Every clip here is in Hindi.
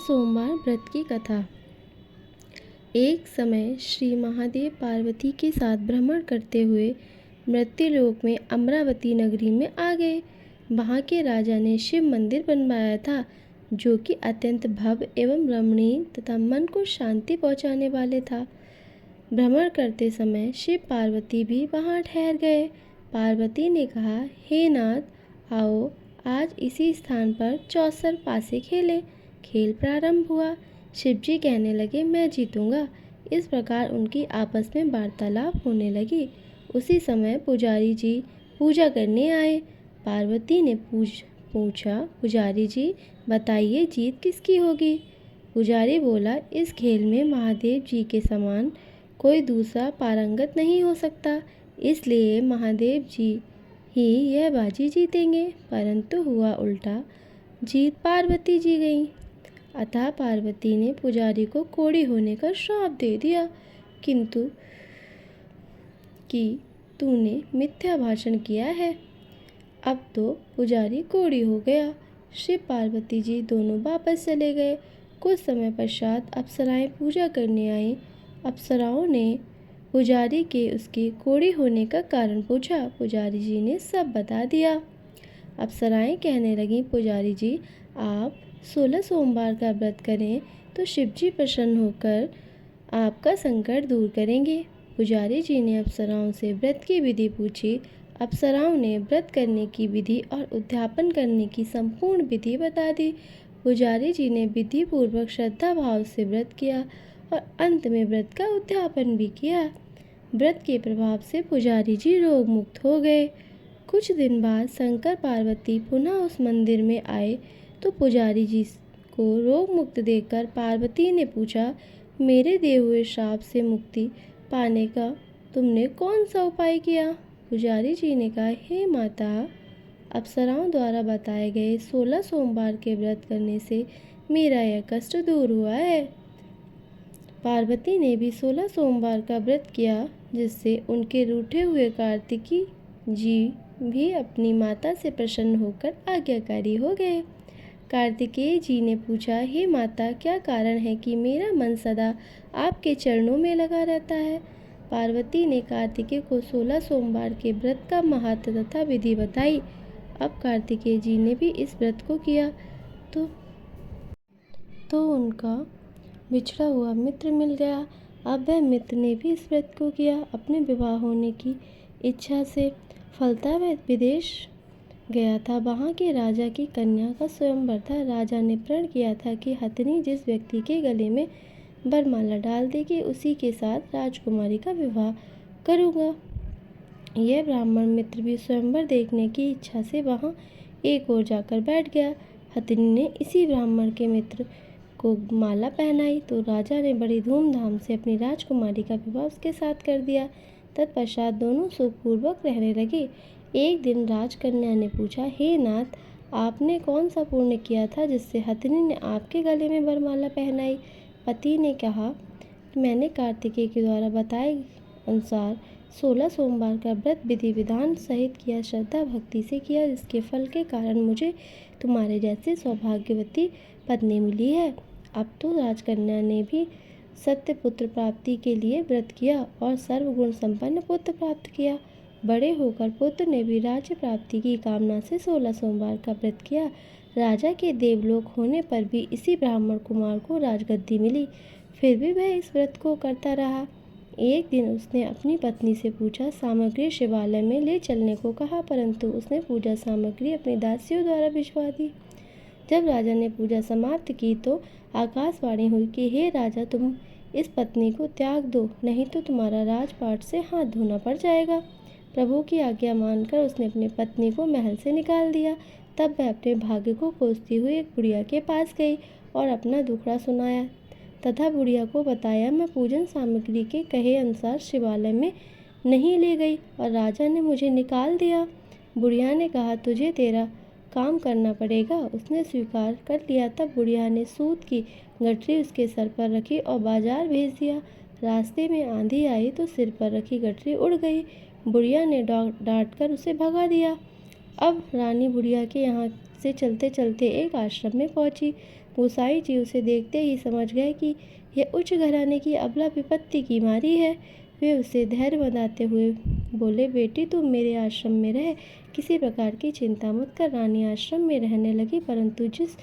सोमवार व्रत की कथा। एक समय श्री महादेव पार्वती के साथ भ्रमण करते हुए मृत्युलोक में अमरावती नगरी में आ गए। वहाँ के राजा ने शिव मंदिर बनवाया था, जो कि अत्यंत भव्य एवं रमणीय तथा मन को शांति पहुँचाने वाले था। भ्रमण करते समय शिव पार्वती भी वहाँ ठहर गए। पार्वती ने कहा, हे नाथ, आओ आज इसी स्थान पर चौसर पासे खेलें। खेल प्रारंभ हुआ। शिवजी कहने लगे, मैं जीतूंगा। इस प्रकार उनकी आपस में वार्तालाप होने लगी। उसी समय पुजारी जी पूजा करने आए। पार्वती ने पूछा, पुजारी जी बताइए, जीत किसकी होगी? पुजारी बोला, इस खेल में महादेव जी के समान कोई दूसरा पारंगत नहीं हो सकता, इसलिए महादेव जी ही यह बाजी जीतेंगे। परंतु हुआ उल्टा, जीत पार्वती जी गई। अतः पार्वती ने पुजारी को कोढ़ी होने का श्राप दे दिया, किंतु कि तूने मिथ्या भाषण किया है। अब तो पुजारी कोढ़ी हो गया। शिव पार्वती जी दोनों वापस चले गए। कुछ समय पश्चात अप्सराएं पूजा करने आईं। अप्सराओं ने पुजारी के उसके कोढ़ी होने का कारण पूछा। पुजारी जी ने सब बता दिया। अप्सराएं कहने लगीं, पुजारी जी आप 16 सोमवार का व्रत करें तो शिवजी प्रसन्न होकर आपका संकट दूर करेंगे। पुजारी जी ने अप्सराओं से व्रत की विधि पूछी। अप्सराओं ने व्रत करने की विधि और उद्यापन करने की संपूर्ण विधि बता दी। पुजारी जी ने विधि पूर्वक श्रद्धा भाव से व्रत किया और अंत में व्रत का उद्यापन भी किया। व्रत के प्रभाव से पुजारी जी रोग मुक्त हो गए। कुछ दिन बाद शंकर पार्वती पुनः उस मंदिर में आए तो पुजारी जी को रोग मुक्त देखकर पार्वती ने पूछा, मेरे दिए हुए श्राप से मुक्ति पाने का तुमने कौन सा उपाय किया? पुजारी जी ने कहा, हे माता, अप्सराओं द्वारा बताए गए 16 सोमवार के व्रत करने से मेरा यह कष्ट दूर हुआ है। पार्वती ने भी 16 सोमवार का व्रत किया, जिससे उनके रूठे हुए कार्तिकी जी भी अपनी माता से प्रसन्न होकर आज्ञाकारी हो गए। कार्तिकेय जी ने पूछा, हे माता, क्या कारण है कि मेरा मन सदा आपके चरणों में लगा रहता है? पार्वती ने कार्तिकेय को 16 सोमवार के व्रत का महत्व तथा विधि बताई। अब कार्तिकेय जी ने भी इस व्रत को किया तो उनका बिछड़ा हुआ मित्र मिल गया। अब वह मित्र ने भी इस व्रत को किया। अपने विवाह होने की इच्छा से फलता वह विदेश गया था। वहाँ के राजा की कन्या का स्वयंवर था। राजा ने प्रण किया था कि हथिनी जिस व्यक्ति के गले में वरमाला डाल देगी, उसी के साथ राजकुमारी का विवाह करूँगा। यह ब्राह्मण मित्र भी स्वयंवर देखने की इच्छा से वहाँ एक ओर जाकर बैठ गया। हथिनी ने इसी ब्राह्मण के मित्र को माला पहनाई तो राजा ने बड़ी धूमधाम से अपनी राजकुमारी का विवाह उसके साथ कर दिया। तत्पश्चात दोनों सुखपूर्वक रहने लगे। एक दिन राजकन्या ने पूछा, हे नाथ, आपने कौन सा पुण्य किया था जिससे हथिनी ने आपके गले में वरमाला पहनाई? पति ने कहा, मैंने कार्तिकेय के द्वारा बताए अनुसार 16 सोमवार का व्रत विधि विधान सहित किया, श्रद्धा भक्ति से किया, जिसके फल के कारण मुझे तुम्हारे जैसे सौभाग्यवती पत्नी मिली है। अब तो राजकन्या ने भी सत्य पुत्र प्राप्ति के लिए व्रत किया और सर्वगुण संपन्न पुत्र प्राप्त किया। बड़े होकर पुत्र ने भी राज्य प्राप्ति की कामना से 16 सोमवार का व्रत किया। राजा के देवलोक होने पर भी इसी ब्राह्मण कुमार को राजगद्दी मिली, फिर भी वह इस व्रत को करता रहा। एक दिन उसने अपनी पत्नी से पूजा सामग्री शिवालय में ले चलने को कहा, परंतु उसने पूजा सामग्री अपनी दासियों द्वारा भिजवा दी। जब राजा ने पूजा समाप्त की तो आकाशवाणी हुई कि हे राजा, तुम इस पत्नी को त्याग दो, नहीं तो तुम्हारा राजपाट से हाथ धोना पड़ जाएगा। प्रभु की आज्ञा मानकर उसने अपनी पत्नी को महल से निकाल दिया। तब वह अपने भाग्य को खोजती हुई एक बुढ़िया के पास गई और अपना दुखड़ा सुनाया तथा बुढ़िया को बताया, मैं पूजन सामग्री के कहे अनुसार शिवालय में नहीं ले गई और राजा ने मुझे निकाल दिया। बुढ़िया ने कहा, तुझे तेरा काम करना पड़ेगा। उसने स्वीकार कर लिया। तब बुढ़िया ने सूत की गठरी उसके सर पर रखी और बाजार भेज दिया। रास्ते में आंधी आई तो सिर पर रखी गठरी उड़ गई। बुढ़िया ने डांट कर उसे भगा दिया। अब रानी बुढ़िया के यहाँ से चलते चलते एक आश्रम में पहुंची। गोसाई जी उसे देखते ही समझ गए कि यह उच्च घराने की अबला विपत्ति की मारी है। वे उसे धैर्य बंधाते हुए बोले, बेटी तुम मेरे आश्रम में रह, किसी प्रकार की चिंता मत कर। रानी आश्रम में रहने लगी, परंतु जिस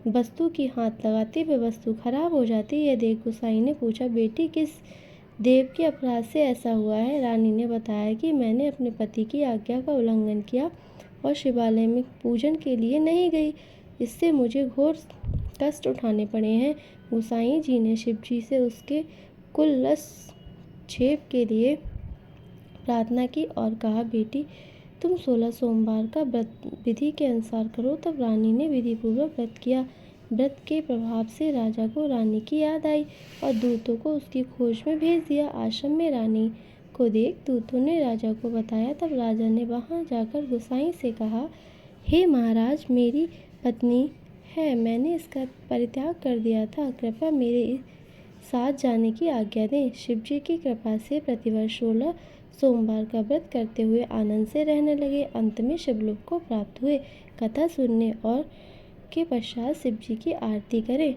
वस्तु की हाथ लगाती वह वस्तु खराब हो जाती। यह देख गोसाई ने पूछा, बेटी किस देव के अपराध से ऐसा हुआ है? रानी ने बताया कि मैंने अपने पति की आज्ञा का उल्लंघन किया और शिवालय में पूजन के लिए नहीं गई। इससे मुझे घोर कष्ट उठाने पड़े हैं। गोसाई जी ने शिव जी से उसके कुलक्षेप के लिए प्रार्थना की और कहा, बेटी तुम 16 सोमवार का व्रत विधि के अनुसार करो। तब रानी ने विधिपूर्वक व्रत किया। व्रत के प्रभाव से राजा को रानी की याद आई और दूतों को उसकी खोज में भेज दिया। आश्रम में रानी को देख दूतों ने राजा को बताया। तब राजा ने वहां जाकर गोसाई से कहा, हे महाराज, मेरी पत्नी है, मैंने इसका परित्याग कर दिया था, कृपया मेरे साथ जाने की आज्ञा दें। शिव जी की कृपा से प्रतिवर्ष 16 सोमवार का व्रत करते हुए आनंद से रहने लगे। अंत में शिवलोक को प्राप्त हुए। कथा सुनने और के पश्चात शिव जी की आरती करें।